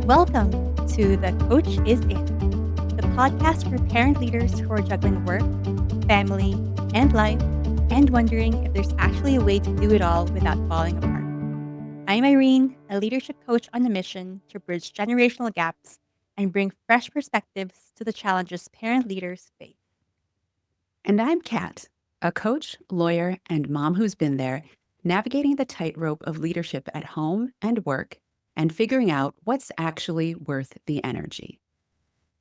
Welcome to The Coach is In, the podcast for parent leaders who are juggling work, family, and life, and wondering if there's actually a way to do it all without falling apart. I'm Irene, a leadership coach on a mission to bridge generational gaps and bring fresh perspectives to the challenges parent leaders face. And I'm Cat, a coach, lawyer, and mom who's been there, navigating the tightrope of leadership at home and work, and figuring out what's actually worth the energy.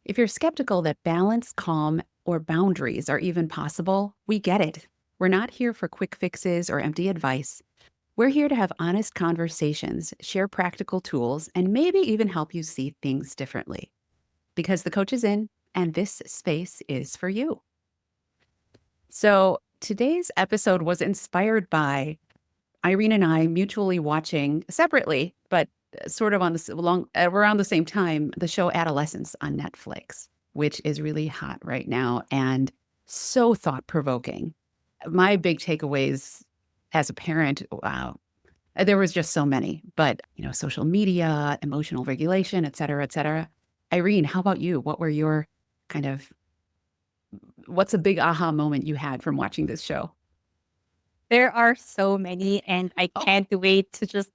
If you're skeptical that balance, calm, or boundaries are even possible, we get it. We're not here for quick fixes or empty advice. We're here to have honest conversations, share practical tools, and maybe even help you see things differently. Because the coach is in, and this space is for you. So today's episode was inspired by Irene and I mutually watching separately, but sort of on around the same time, the show Adolescents on Netflix, which is really hot right now and so thought-provoking. My big takeaways as a parent, wow, there was just so many, but social media, emotional regulation, et cetera, et cetera. Irene, how about you? What were your what's a big aha moment you had from watching this show? There are so many, and I can't wait to just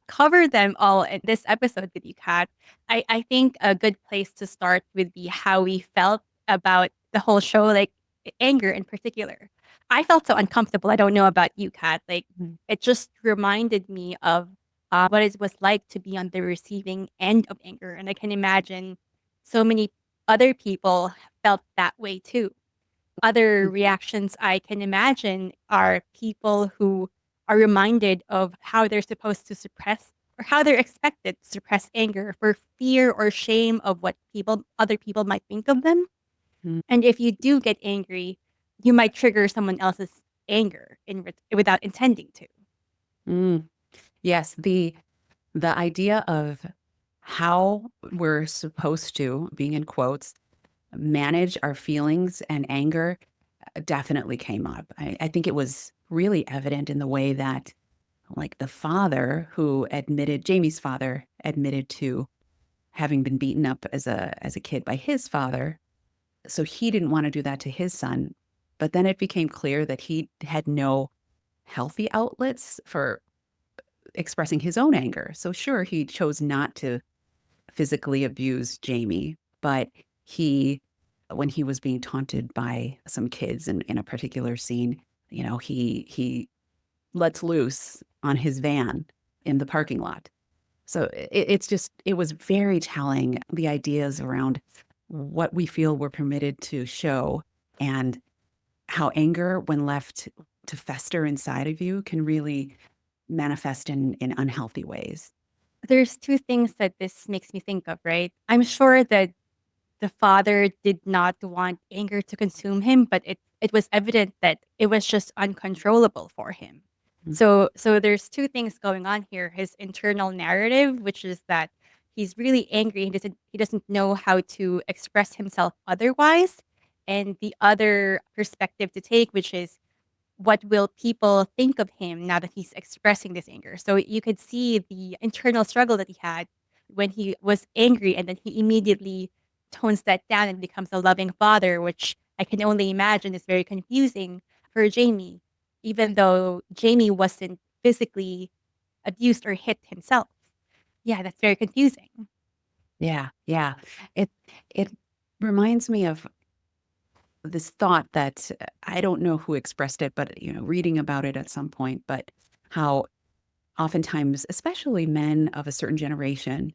cover them all in this episode with you, Kat. I think a good place to start would be how we felt about the whole show, like anger in particular. I felt so uncomfortable. I don't know about you, Kat. It just reminded me of what it was like to be on the receiving end of anger. And I can imagine so many other people felt that way too. Other reactions I can imagine are people who are reminded of how they're supposed to suppress or how they're expected to suppress anger for fear or shame of what other people might think of them. Mm. And if you do get angry, you might trigger someone else's anger without intending to. Mm. Yes, the idea of how we're supposed to, being in quotes, manage our feelings and anger definitely came up. I think it was really evident in the way that, like, the father Jamie's father admitted to having been beaten up as a kid by his father. So he didn't want to do that to his son. But then it became clear that he had no healthy outlets for expressing his own anger. So sure, he chose not to physically abuse Jamie, but when he was being taunted by some kids in a particular scene, he lets loose on his van in the parking lot. So it was very telling, the ideas around what we feel we're permitted to show and how anger, when left to fester inside of you, can really manifest in unhealthy ways. There's two things that this makes me think of, right? I'm sure that the father did not want anger to consume him, but it was evident that it was just uncontrollable for him. Mm. So there's two things going on here. His internal narrative, which is that he's really angry, he doesn't know how to express himself otherwise. And the other perspective to take, which is what will people think of him now that he's expressing this anger? So you could see the internal struggle that he had when he was angry, and then he immediately tones that down and becomes a loving father, which I can only imagine is very confusing for Jamie, even though Jamie wasn't physically abused or hit himself. Yeah, that's very confusing. Yeah, yeah. It reminds me of this thought that I don't know who expressed it, but reading about it at some point, but how oftentimes, especially men of a certain generation,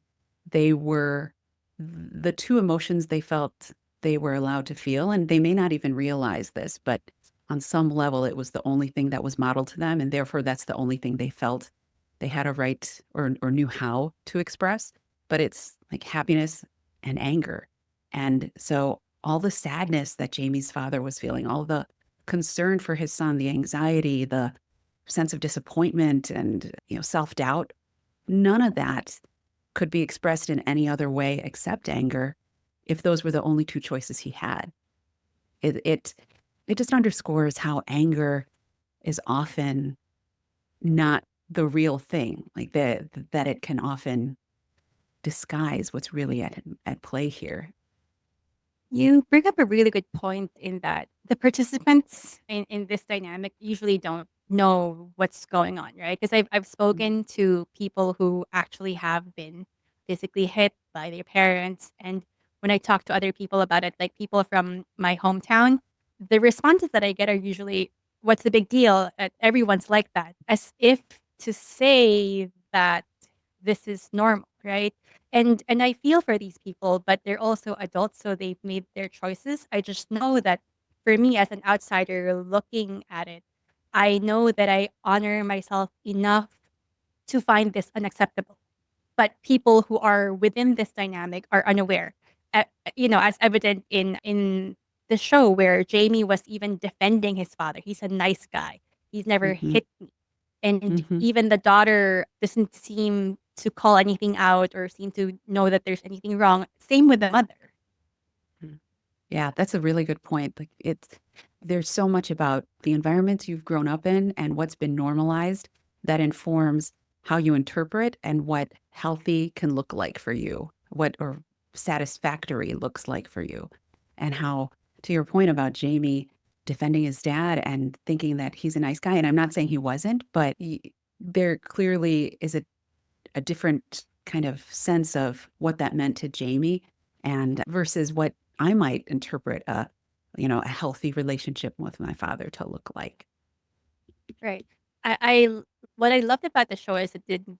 they were the two emotions they felt they were allowed to feel, and they may not even realize this, but on some level, it was the only thing that was modeled to them, and therefore that's the only thing they felt they had a right or knew how to express. But it's like happiness and anger. And so all the sadness that Jamie's father was feeling, all the concern for his son, the anxiety, the sense of disappointment and self-doubt, none of that could be expressed in any other way except anger if those were the only two choices he had. It just underscores how anger is often not the real thing, like that it can often disguise what's really at play here. You bring up a really good point in that the participants in this dynamic usually don't know what's going on, right? Because I've spoken to people who actually have been physically hit by their parents. And when I talk to other people about it, like people from my hometown, the responses that I get are usually, what's the big deal? Everyone's like that. As if to say that this is normal, right? And I feel for these people, but they're also adults, so they've made their choices. I just know that for me as an outsider looking at it, I know that I honor myself enough to find this unacceptable. But people who are within this dynamic are unaware. Uh, as evident in the show where Jamie was even defending his father. He's a nice guy. He's never Mm-hmm. hit me. And Mm-hmm. even the daughter doesn't seem to call anything out or seem to know that there's anything wrong. Same with the mother. Yeah, that's a really good point. Like there's so much about the environments you've grown up in and what's been normalized that informs how you interpret and what healthy can look like for you, what or satisfactory looks like for you. And how, to your point about Jamie defending his dad and thinking that he's a nice guy, and I'm not saying he wasn't, but there clearly is a different kind of sense of what that meant to Jamie and versus what I might interpret a healthy relationship with my father to look like. Right. I what I loved about the show is it didn't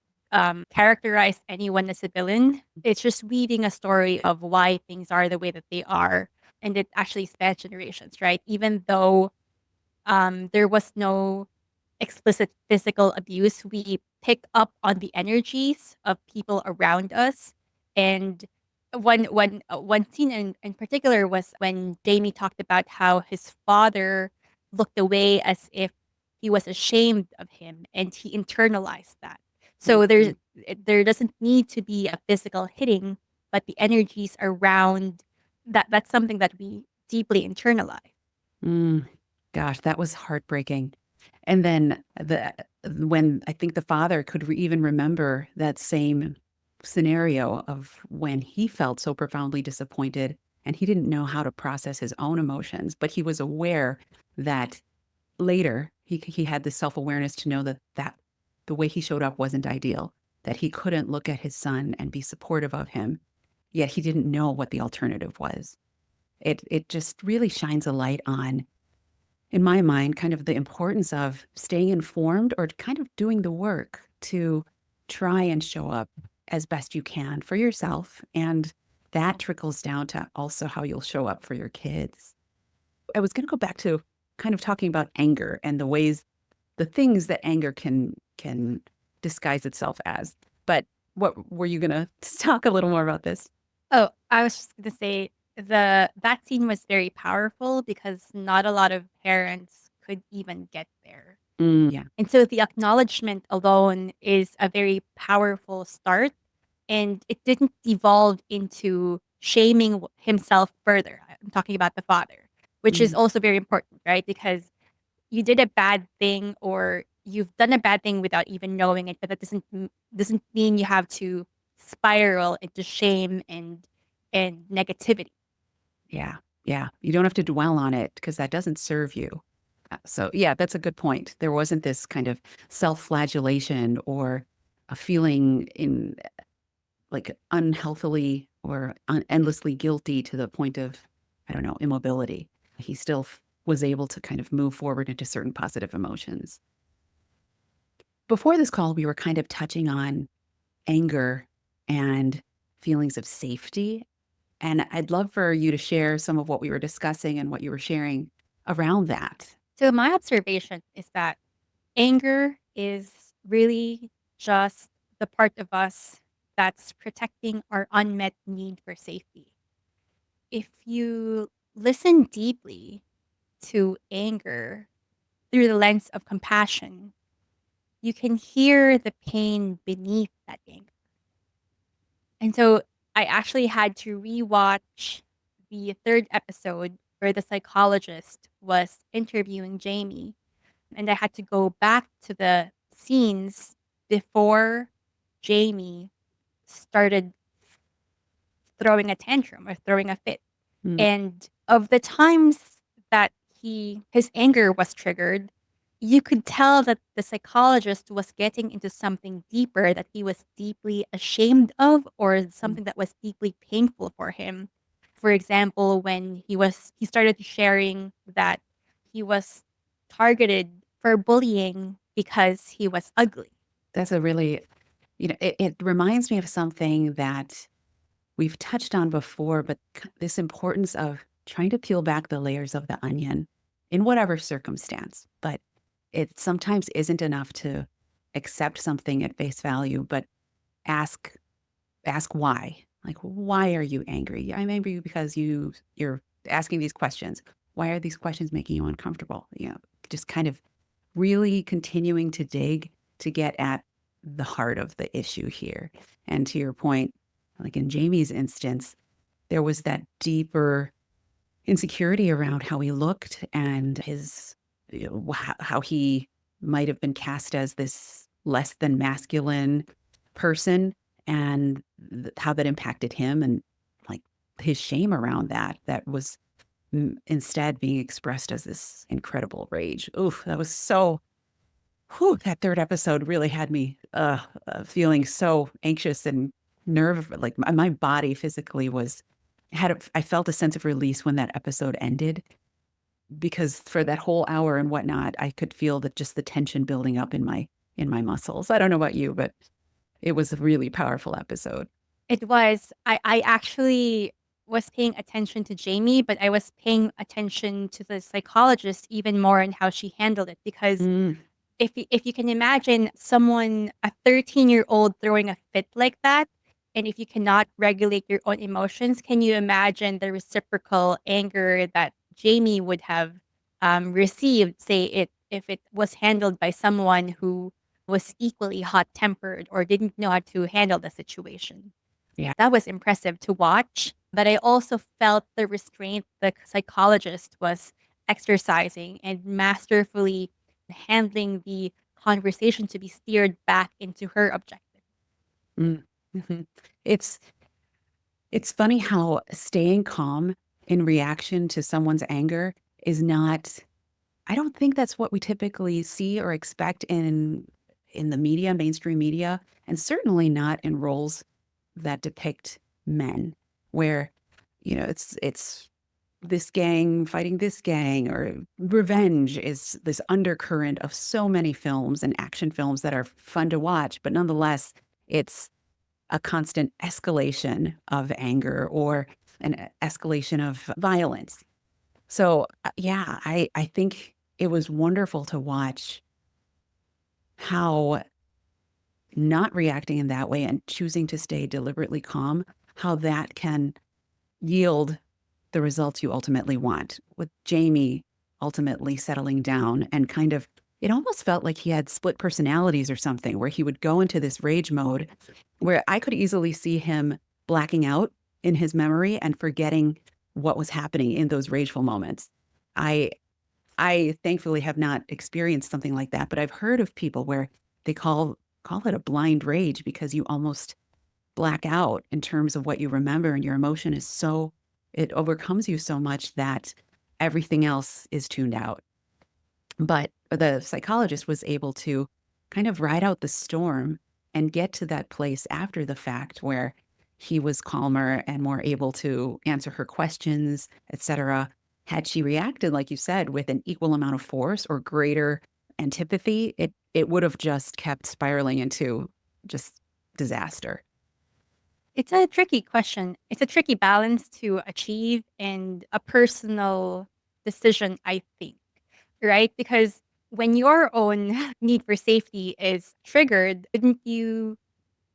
characterize anyone as a villain. It's just weaving a story of why things are the way that they are, and it actually spans generations, right? Even though there was no explicit physical abuse, we pick up on the energies of people around us. And one scene in particular was when Jamie talked about how his father looked away as if he was ashamed of him, and he internalized that. So Mhm. there doesn't need to be a physical hitting, but the energies around that's something that we deeply internalize. Mm, gosh, that was heartbreaking. And then when I think the father could even remember that same scenario of when he felt so profoundly disappointed and he didn't know how to process his own emotions, but he was aware that later he had the self-awareness to know that the way he showed up wasn't ideal, that he couldn't look at his son and be supportive of him, yet he didn't know what the alternative was. It just really shines a light on, in my mind, kind of the importance of staying informed or kind of doing the work to try and show up as best you can for yourself. And that trickles down to also how you'll show up for your kids. I was going to go back to kind of talking about anger and the things that anger can disguise itself as. But what were you going to talk a little more about this? Oh, I was just gonna say that scene was very powerful because not a lot of parents could even get there. Yeah. And so the acknowledgement alone is a very powerful start, and it didn't devolve into shaming himself further. I'm talking about the father, which is Mm, also very important, right? Because you did a bad thing or you've done a bad thing without even knowing it, but that doesn't mean you have to spiral into shame and negativity. yeah. Yeah. You don't have to dwell on it because that doesn't serve you. So, yeah, that's a good point. There wasn't this kind of self flagellation or a feeling in like unhealthily or endlessly guilty to the point of, I don't know, immobility. He still was able to kind of move forward into certain positive emotions. Before this call, we were kind of touching on anger and feelings of safety. And I'd love for you to share some of what we were discussing and what you were sharing around that. So my observation is that anger is really just the part of us that's protecting our unmet need for safety. If you listen deeply to anger through the lens of compassion, you can hear the pain beneath that anger. And so I actually had to rewatch the third episode where the psychologist was interviewing Jamie. And I had to go back to the scenes before Jamie started throwing a tantrum or throwing a fit. Mm. And of the times that his anger was triggered, you could tell that the psychologist was getting into something deeper that he was deeply ashamed of or Mm. something that was deeply painful for him. For example, when he started sharing that he was targeted for bullying because he was ugly. That's a really, it reminds me of something that we've touched on before, but this importance of trying to peel back the layers of the onion in whatever circumstance. But it sometimes isn't enough to accept something at face value, but ask ask why. Like, why are you angry? I'm angry because you're asking these questions. Why are these questions making you uncomfortable? Just kind of really continuing to dig to get at the heart of the issue here. And to your point, like in Jamie's instance, there was that deeper insecurity around how he looked and his, how he might have been cast as this less than masculine person and how that impacted him and like his shame around that was instead being expressed as this incredible rage. Oof, that was so whew, that third episode really had me feeling so anxious and like my body physically I felt a sense of release when that episode ended because for that whole hour and whatnot, I could feel that just the tension building up in my muscles. I don't know about you, but it was a really powerful episode. It was. I actually was paying attention to Jamie, but I was paying attention to the psychologist even more and how she handled it because Mm, if you can imagine someone a 13-year-old throwing a fit like that, and if you cannot regulate your own emotions, can you imagine the reciprocal anger that Jamie would have received, say it if it was handled by someone who was equally hot tempered or didn't know how to handle the situation? yeah. That was impressive to watch. But I also felt the restraint the psychologist was exercising and masterfully handling the conversation to be steered back into her objective. Mm, mhm. It's it's funny how staying calm in reaction to someone's anger is not I don't think that's what we typically see or expect in the media, mainstream media, and certainly not in roles that depict men where, it's this gang fighting this gang or revenge is this undercurrent of so many films and action films that are fun to watch, but nonetheless, it's a constant escalation of anger or an escalation of violence. So, yeah, I think it was wonderful to watch how not reacting in that way and choosing to stay deliberately calm, how that can yield the results you ultimately want. With Jamie ultimately settling down and kind of, it almost felt like he had split personalities or something, where he would go into this rage mode where I could easily see him blacking out in his memory and forgetting what was happening in those rageful moments. I I thankfully have not experienced something like that, but I've heard of people where they call it a blind rage because you almost black out in terms of what you remember and your emotion is so it overcomes you so much that everything else is tuned out. But the psychologist was able to kind of ride out the storm and get to that place after the fact where he was calmer and more able to answer her questions, etc. Had she reacted, like you said, with an equal amount of force or greater antipathy, it would have just kept spiraling into just disaster. It's a tricky question. It's a tricky balance to achieve and a personal decision, I think, right? Because when your own need for safety is triggered, wouldn't you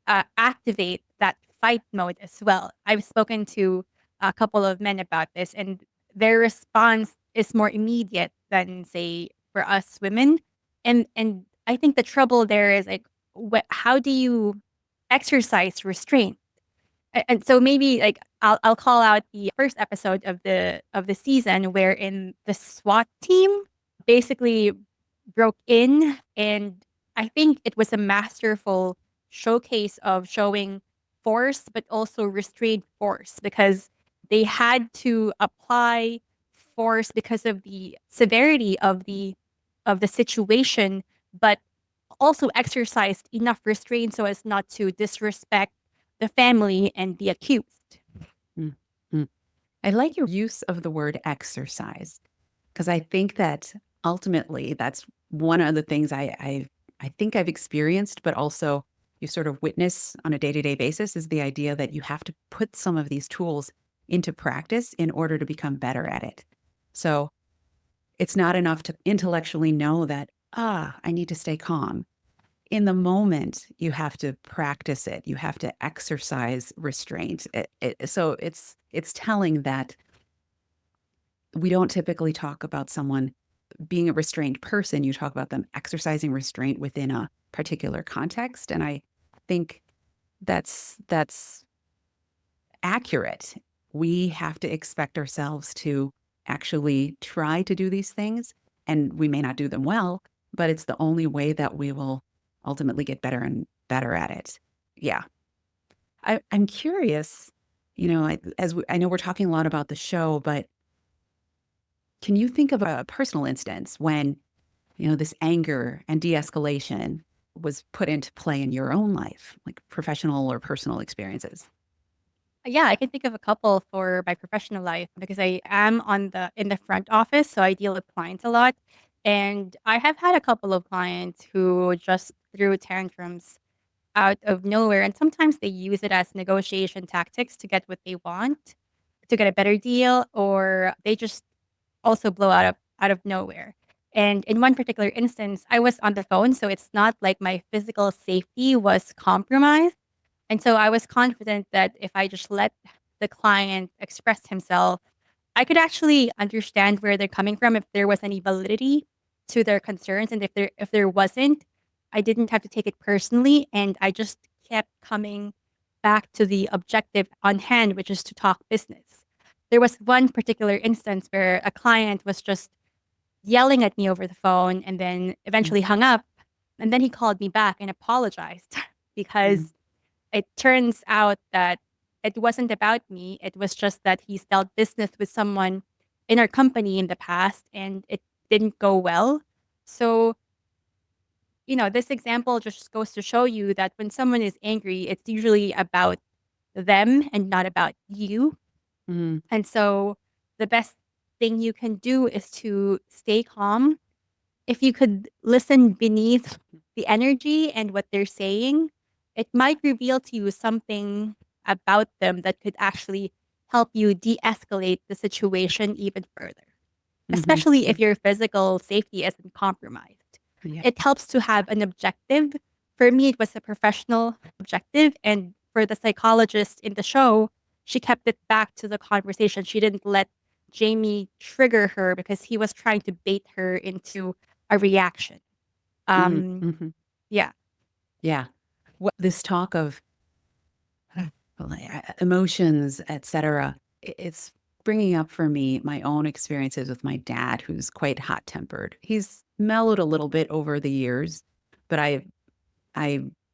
activate that fight mode as well? I've spoken to a couple of men about this, and their response is more immediate than, say, for us women. And I think the trouble there is like, how do you exercise restraint? And so maybe like I'll call out the first episode of the season wherein the SWAT team basically broke in, and I think it was a masterful showcase of showing force, but also restrained force because they had to apply force because of the severity of the situation, but also exercised enough restraint so as not to disrespect the family and the accused. Mm, mm. I like your use of the word exercise because I think that ultimately that's one of the things I think I've experienced, but also you sort of witness on a day-to-day basis is the idea that you have to put some of these tools into practice in order to become better at it. So it's not enough to intellectually know that, I need to stay calm. In the moment, you have to practice it. You have to exercise restraint. So it's telling that we don't typically talk about someone being a restrained person. You talk about them exercising restraint within a particular context, and I think that's accurate. We have to expect ourselves to actually try to do these things, and we may not do them well, but it's the only way that we will ultimately get better and better at it. Yeah. I'm curious, I know we're talking a lot about the show, but can you think of a personal instance when, this anger and de-escalation was put into play in your own life, like professional or personal experiences? Yeah, I can think of a couple for my professional life because I am on the in the front office, so I deal with clients a lot. And I have had a couple of clients who just threw tantrums out of nowhere. And sometimes they use it as negotiation tactics to get what they want, to get a better deal, or they just also blow out of nowhere. And in one particular instance, I was on the phone, so it's not like my physical safety was compromised. And so I was confident that if I just let the client express himself, I could actually understand where they're coming from if there was any validity to their concerns. And if there wasn't, I didn't have to take it personally. And I just kept coming back to the objective on hand, which is to talk business. There was one particular instance where a client was just yelling at me over the phone and then eventually hung up. And then he called me back and apologized Mhm, because it turns out that it wasn't about me. It was just that he's dealt business with someone in our company in the past and it didn't go well. So, this example just goes to show you that when someone is angry, it's usually about them and not about you. mhm, And so the best thing you can do is to stay calm. If you could listen beneath the energy and what they're saying, it might reveal to you something about them that could actually help you de escalate the situation even further, mhm, especially if mm, your physical safety isn't compromised. yeah, It helps to have an objective. For me, it was a professional objective. And for the psychologist in the show, she kept it back to the conversation. She didn't let Jamie trigger her because he was trying to bait her into a reaction. mhm, Um, mhm, yeah. yeah. This talk of emotions, etc. It's bringing up for me my own experiences with my dad, who's quite hot tempered. He's mellowed a little bit over the years, but I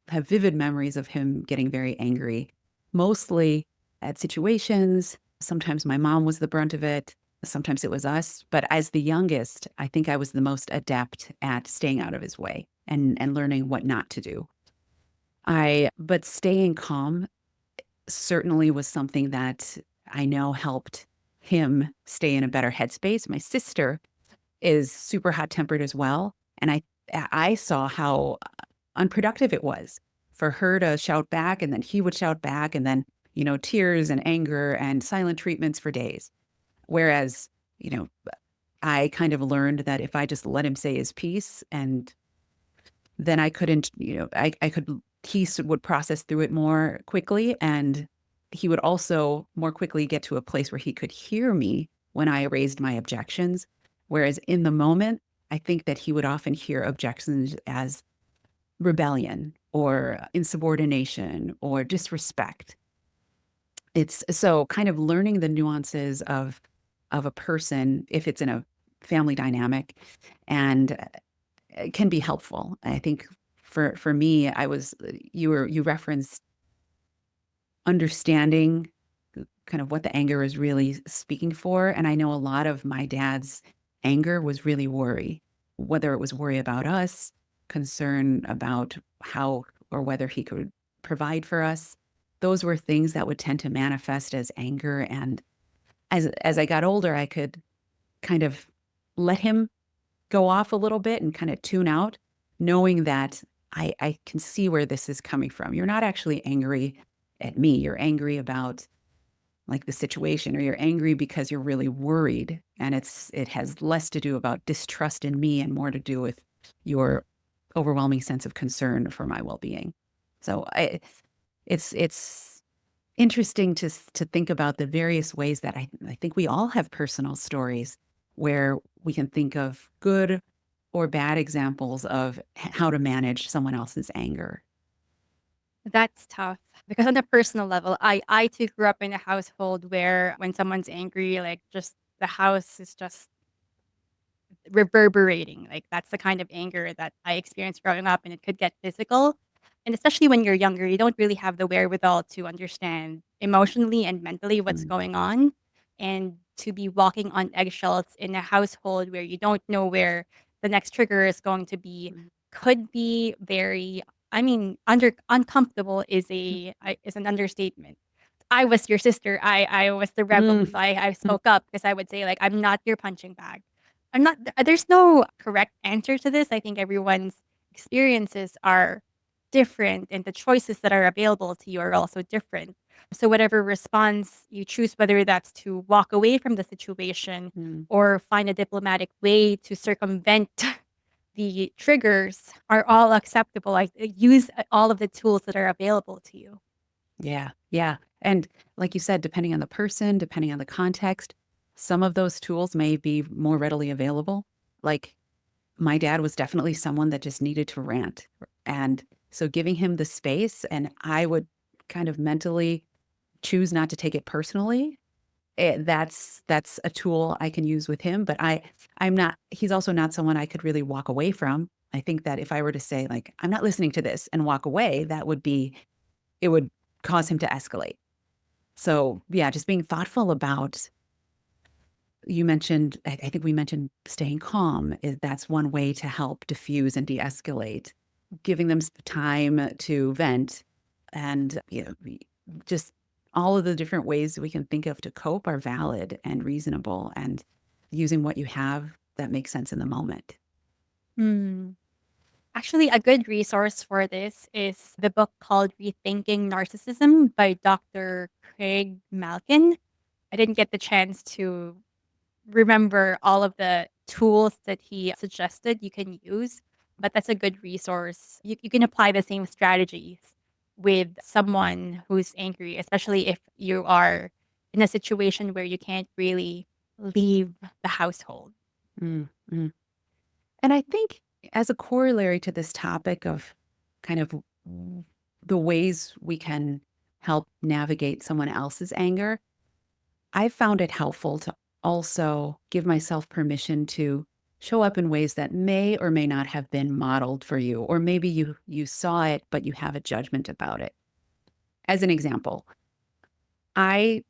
have vivid memories of him getting very angry, mostly at situations. Sometimes my mom was the brunt of it. Sometimes it was us. But as the youngest, I think I was the most adept at staying out of his way and learning what not to do. But staying calm certainly was something that I know helped him stay in a better headspace. My sister is super hot tempered as well. And I saw how unproductive it was for her to shout back and then he would shout back and then, tears and anger and silent treatments for days. Whereas, you know, I kind of learned that if I just let him say his piece and then I couldn't, I could, would process through it more quickly. And he would also more quickly get to a place where he could hear me when I raised my objections. Whereas in the moment, I think that he would often hear objections as rebellion or insubordination or disrespect. It's so kind of learning the nuances of a person if it's in a family dynamic and it can be helpful. I think for me, I was you referenced understanding kind of what the anger is really speaking for. And I know a lot of my dad's anger was really worry, whether it was worry about us, concern about how or whether he could provide for us. Those were things that would tend to manifest as anger. And as I got older, I could kind of let him go off a little bit and kind of tune out, knowing that I can see where this is coming from. You're not actually angry at me. You're angry about like the situation, or you're angry because you're really worried. And it has less to do about distrust in me and more to do with your overwhelming sense of concern for my well-being. So it's interesting to think about the various ways that I think we all have personal stories where we can think of good or bad examples of how to manage someone else's anger. That's tough because on a personal level, I too grew up in a household where when someone's angry, like just the house is just reverberating. Like that's the kind of anger that I experienced growing up, and it could get physical. And especially when you're younger, you don't really have the wherewithal to understand emotionally and mentally what's Mm, going on. And to be walking on eggshells in a household where you don't know where the next trigger is going to be mm, could be very, I mean, uncomfortable mm, is an understatement. I was your sister. I was the rebel. mm, So I mm, spoke up because I would say like I'm not your punching bag. I'm not. There's no correct answer to this. I think everyone's experiences are different, and the choices that are available to you are also different. So whatever response you choose, whether that's to walk away from the situation mm. or find a diplomatic way to circumvent the triggers, are all acceptable. Like use all of the tools that are available to you. Yeah, yeah. And like you said, depending on the person, depending on the context, some of those tools may be more readily available. Like my dad was definitely someone that just needed to rant. And so giving him the space, and I would kind of mentally choose not to take it personally. That's a tool I can use with him, but I'm not he's also not someone I could really walk away from. I think that if I were to say like I'm not listening to this and walk away, that would be it would cause him to escalate. So, yeah, just being thoughtful about you mentioned I think we mentioned staying calm, that's one way to help diffuse and de-escalate, giving them time to vent and, just all of the different ways we can think of to cope are valid and reasonable and using what you have that makes sense in the moment. Hmm. Actually, a good resource for this is the book called Rethinking Narcissism by Dr. Craig Malkin. I didn't get the chance to remember all of the tools that he suggested you can use, but that's a good resource. You can apply the same strategies with someone who's angry, especially if you are in a situation where you can't really leave the household. Mm, mm. And I think as a corollary to this topic of kind of the ways we can help navigate someone else's anger, I found it helpful to also give myself permission to show up in ways that may or may not have been modeled for you, or maybe you saw it but you have a judgment about it. As an example, I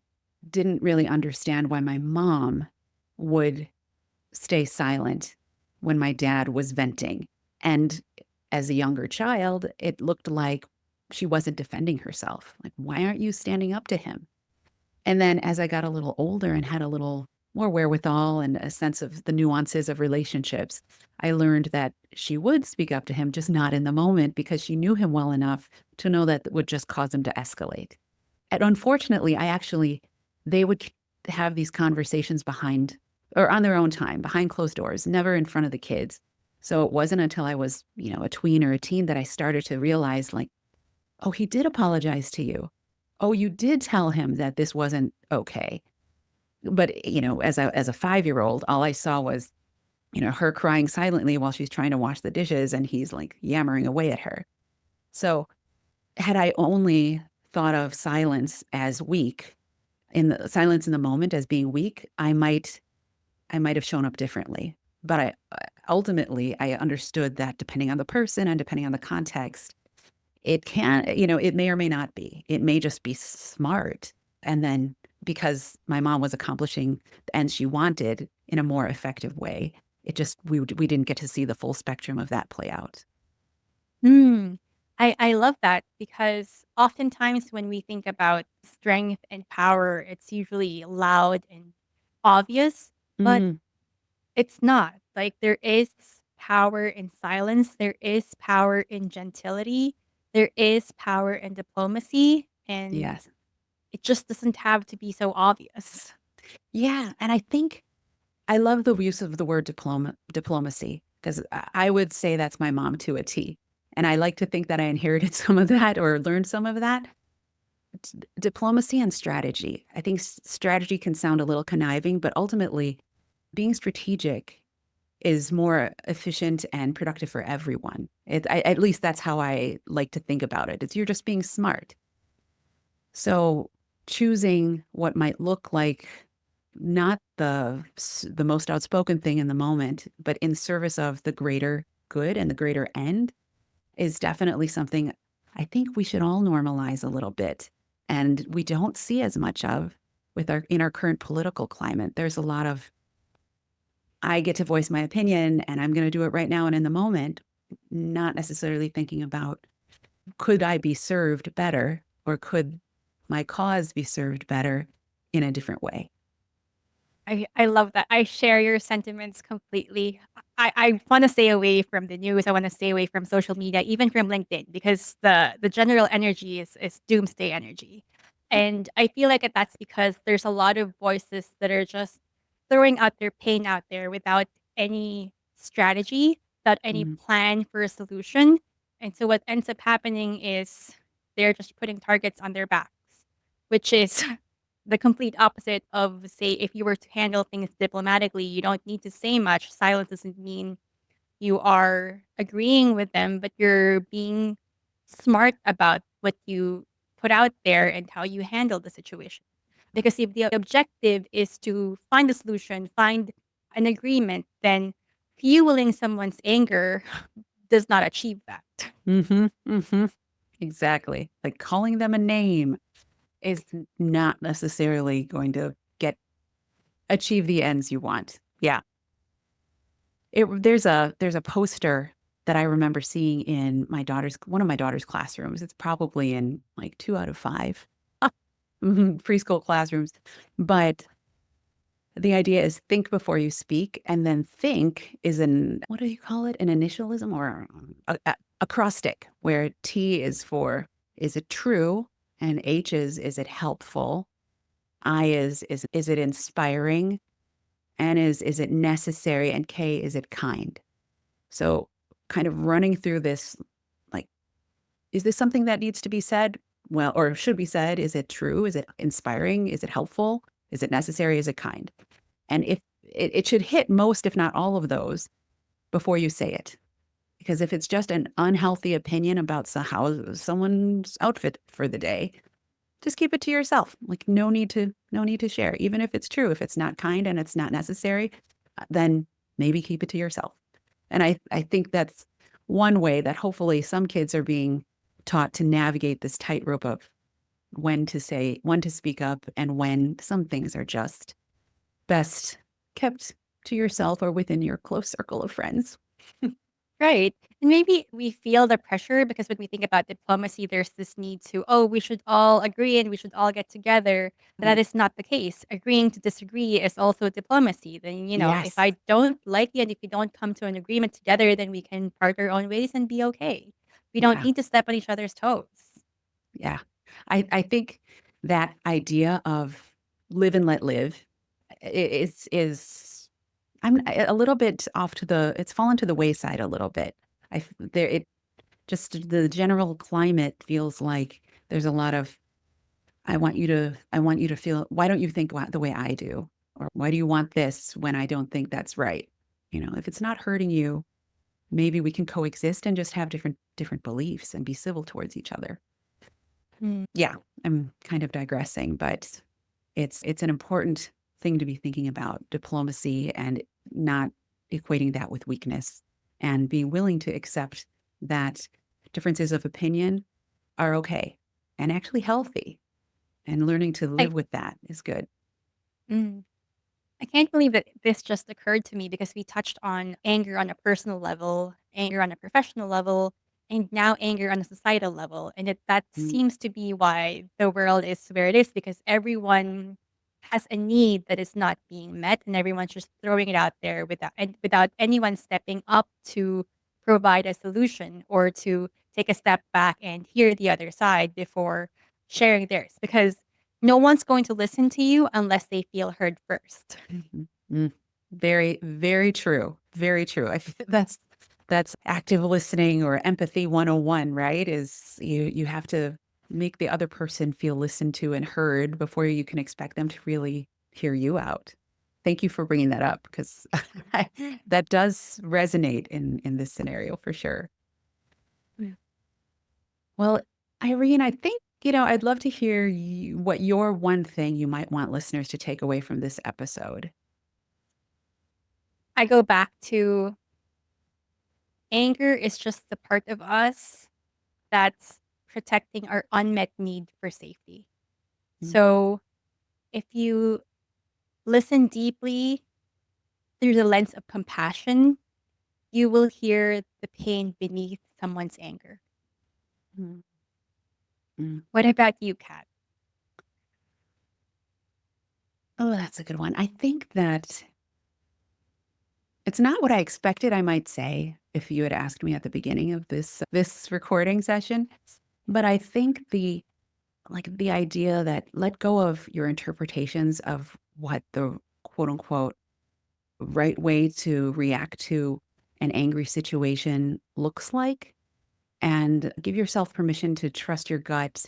didn't really understand why my mom would stay silent when my dad was venting. And as a younger child, it looked like she wasn't defending herself. Like, why aren't you standing up to him? And then as I got a little older and had a little more wherewithal and a sense of the nuances of relationships, I learned that she would speak up to him, just not in the moment because she knew him well enough to know that it would just cause him to escalate. And unfortunately, they would have these conversations behind or on their own time, behind closed doors, never in front of the kids. So it wasn't until I was, a tween or a teen that I started to realize, like, oh, he did apologize to you. Oh, you did tell him that this wasn't okay. But, as a 5-year-old, all I saw was, her crying silently while she's trying to wash the dishes and he's like yammering away at her. So had I only thought of silence as weak, in the silence in the moment as being weak, I might have shown up differently. But ultimately I understood that depending on the person and depending on the context, It can, it may or may not be. It may just be smart. And then because my mom was accomplishing the ends she wanted in a more effective way, it just, we didn't get to see the full spectrum of that play out. Hmm. I love that because oftentimes when we think about strength and power, it's usually loud and obvious, but Mm, it's not. Like there is power in silence, there is power in gentility, there is power in diplomacy, and yes. it just doesn't have to be so obvious. Yeah. And I think I love the use of the word diplomacy, because I would say that's my mom to a T. And I like to think that I inherited some of that or learned some of that. Diplomacy and strategy. I think strategy can sound a little conniving, but ultimately, being strategic is more efficient and productive for everyone. At least that's how I like to think about it. It's you're just being smart. So choosing what might look like not the most outspoken thing in the moment, but in service of the greater good and the greater end is definitely something I think we should all normalize a little bit. And we don't see as much of with our in our current political climate. There's a lot of I get to voice my opinion and I'm going to do it right now and in the moment, not necessarily thinking about could I be served better or could my cause be served better in a different way. I love that. I share your sentiments completely. I want to stay away from the news. I want to stay away from social media, even from LinkedIn, because the general energy is doomsday energy. And I feel like that's because there's a lot of voices that are just throwing out their pain out there without any strategy, without any Mhm. plan for a solution. And so what ends up happening is they're just putting targets on their backs, which is the complete opposite of, say, if you were to handle things diplomatically, you don't need to say much. Silence doesn't mean you are agreeing with them, but you're being smart about what you put out there and how you handle the situation. Because if the objective is to find a solution, find an agreement, then fueling someone's anger does not achieve that. Mhm. Mhm. Exactly. Like calling them a name is not necessarily going to get achieve the ends you want. Yeah. There's a poster that I remember seeing in my daughter's one of my daughter's classrooms. It's probably in like 2 out of 5 preschool classrooms. But the idea is think before you speak, and then think is an what do you call it? An initialism or a acrostic where T is for is it true and H is it helpful? I is it inspiring? N is it necessary? And K is it kind? So kind of running through this like is this something that needs to be said? Well, or should be said? Is it true? Is it inspiring? Is it helpful? Is it necessary? Is it kind? And if it should hit most, if not all of those before you say it. Because if it's just an unhealthy opinion about how someone's outfit for the day, just keep it to yourself. Like no need to share. Even if it's true, if it's not kind and it's not necessary, then maybe keep it to yourself. And I think that's one way that hopefully some kids are being taught to navigate this tightrope of when to speak up and when some things are just best kept to yourself or within your close circle of friends. Right. And maybe we feel the pressure because when we think about diplomacy, there's this need to, oh, we should all agree and we should all get together. But that Mm. is not the case. Agreeing to disagree is also diplomacy. Then, if Yes. I don't like you and if we don't come to an agreement together, then we can part our own ways and be okay. We don't Yeah. need to step on each other's toes. Yeah. I think that idea of live and let live is I'm a little bit off to the it's fallen to the wayside a little bit. There it just the general climate feels like there's a lot of I want you to feel why don't you think the way I do? Or why do you want this when I don't think that's right? If it's not hurting you, maybe we can coexist and just have different beliefs and be civil towards each other. Hmm. Yeah, I'm kind of digressing, but it's an important thing to be thinking about diplomacy and not equating that with weakness and being willing to accept that differences of opinion are okay and actually healthy. And learning to I live with that is good. mm, I can't believe that this just occurred to me because we touched on anger on a personal level, anger on a professional level, and now anger on a societal level. And that Mm, seems to be why the world is where it is because everyone has a need that is not being met, and everyone's just throwing it out there without anyone stepping up to provide a solution or to take a step back and hear the other side before sharing theirs. Because no one's going to listen to you unless they feel heard first. mhm, mm. Very, very true. Very true. I think that's active listening or empathy 101, right? Is you have to make the other person feel listened to and heard before you can expect them to really hear you out. Thank you for bringing that up because that does resonate in this scenario for sure. Yeah. Well, Irene, I think, I'd love to hear what your one thing you might want listeners to take away from this episode. I go back to anger is just the part of us that's protecting our unmet need for safety. Mm, So if you listen deeply through the lens of compassion, you will hear the pain beneath someone's anger. mm, mm. What about you, Kat? Oh, that's a good one. I think that it's not what I expected, I might say, if you had asked me at the beginning of this recording session. But I think the idea that let go of your interpretations of what the quote unquote right way to react to an angry situation looks like and give yourself permission to trust your gut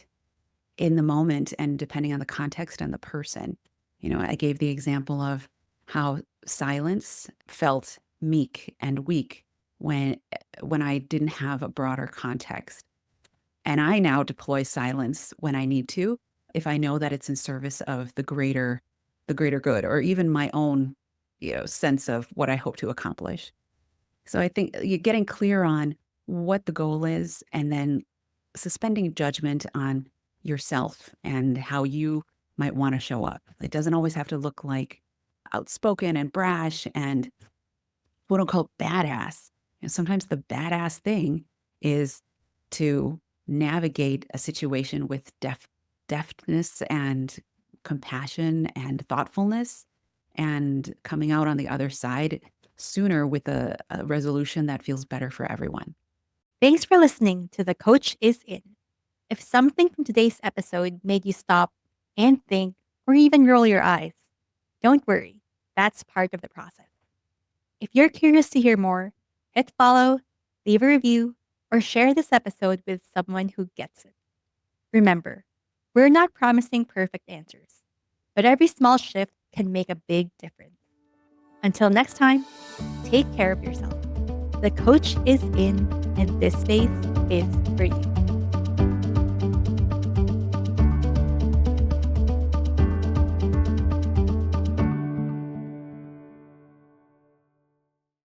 in the moment and depending on the context and the person. I gave the example of how silence felt meek and weak when I didn't have a broader context. And I now deploy silence when I need to, if I know that it's in service of the greater good, or even my own, sense of what I hope to accomplish. So I think you're getting clear on what the goal is and then suspending judgment on yourself and how you might want to show up. It doesn't always have to look like outspoken and brash and quote unquote badass. And sometimes the badass thing is to navigate a situation with deftness and compassion and thoughtfulness and coming out on the other side sooner with a resolution that feels better for everyone. Thanks for listening to The Coach is In. If something from today's episode made you stop and think or even roll your eyes, don't worry. That's part of the process. If you're curious to hear more, hit follow, leave a review, or share this episode with someone who gets it. Remember, we're not promising perfect answers, but every small shift can make a big difference. Until next time, take care of yourself. The coach is in, and this space is for you.